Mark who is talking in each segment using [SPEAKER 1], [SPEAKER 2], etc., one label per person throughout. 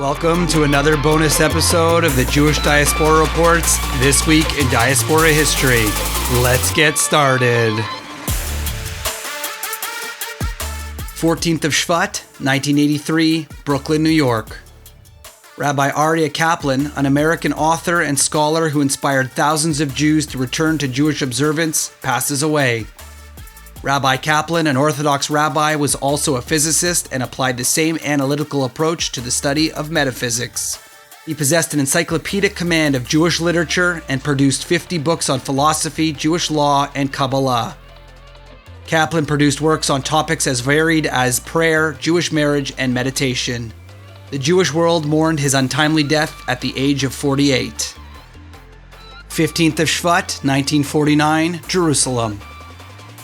[SPEAKER 1] Welcome to another bonus episode of the Jewish Diaspora Report's This Week in Diaspora History. Let's get started. 14th of Shevat, 1983, Brooklyn, New York. Rabbi Aryeh Kaplan, an American author and scholar who inspired thousands of Jews to return to Jewish observance, passes away. Rabbi Kaplan, an Orthodox rabbi, was also a physicist and applied the same analytical approach to the study of metaphysics. He possessed an encyclopedic command of Jewish literature and produced 50 books on philosophy, Jewish law, and Kabbalah. Kaplan produced works on topics as varied as prayer, Jewish marriage, and meditation. The Jewish world mourned his untimely death at the age of 48. 15th of Shevat, 1949, Jerusalem.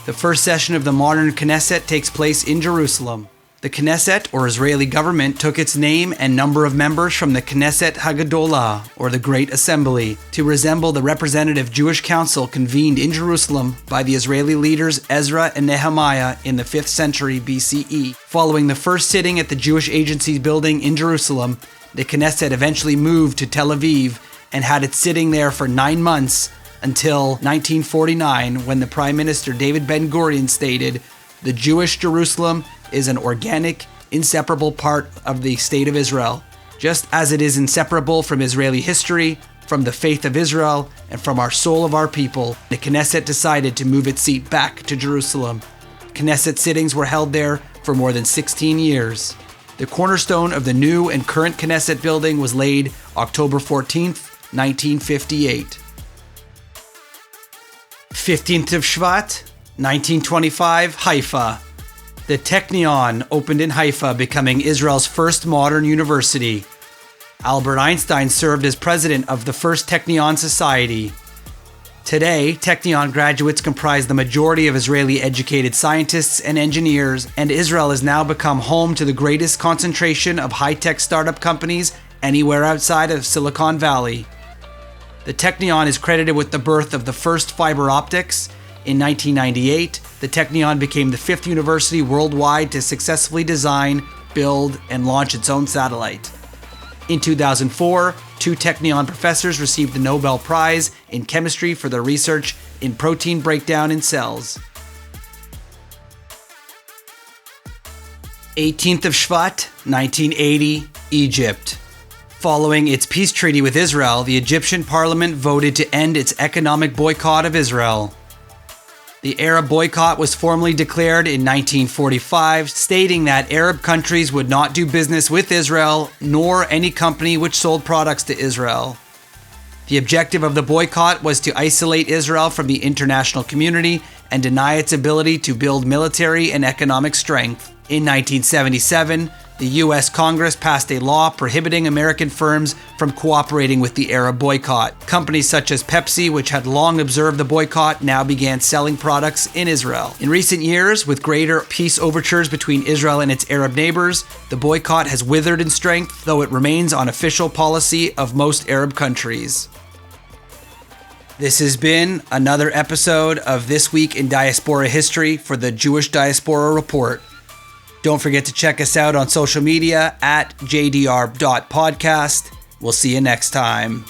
[SPEAKER 1] The first session of the modern Knesset takes place in Jerusalem. The Knesset, or Israeli government, took its name and number of members from the Knesset Hagadolah, or the Great Assembly, to resemble the representative Jewish council convened in Jerusalem by the Israeli leaders Ezra and Nehemiah in the 5th century BCE. Following the first sitting at the Jewish Agency building in Jerusalem, the Knesset eventually moved to Tel Aviv and had it sitting there for 9 months, until 1949, when the Prime Minister David Ben-Gurion stated, "The Jewish Jerusalem is an organic, inseparable part of the State of Israel, just as it is inseparable from Israeli history, from the faith of Israel, and from our soul of our people." The Knesset decided to move its seat back to Jerusalem. Knesset sittings were held there for more than 16 years. The cornerstone of the new and current Knesset building was laid October 14th, 1958. 15th of Shevat, 1925, Haifa. The Technion opened in Haifa, becoming Israel's first modern university. Albert Einstein served as president of the first Technion Society. Today, Technion graduates comprise the majority of Israeli educated scientists and engineers, and Israel has now become home to the greatest concentration of high-tech startup companies anywhere outside of Silicon Valley. The Technion is credited with the birth of the first fiber optics. In 1998, the Technion became the 5th university worldwide to successfully design, build, and launch its own satellite. In 2004, 2 Technion professors received the Nobel Prize in Chemistry for their research in protein breakdown in cells. 18th of Shevat, 1980, Egypt. Following its peace treaty with Israel, the Egyptian parliament voted to end its economic boycott of Israel. The Arab boycott was formally declared in 1945, stating that Arab countries would not do business with Israel, nor any company which sold products to Israel. The objective of the boycott was to isolate Israel from the international community and deny its ability to build military and economic strength. In 1977, the U.S. Congress passed a law prohibiting American firms from cooperating with the Arab boycott. Companies such as Pepsi, which had long observed the boycott, now began selling products in Israel. In recent years, with greater peace overtures between Israel and its Arab neighbors, the boycott has withered in strength, though it remains on official policy of most Arab countries. This has been another episode of This Week in Diaspora History for the Jewish Diaspora Report. Don't forget to check us out on social media at jdr.podcast. We'll see you next time.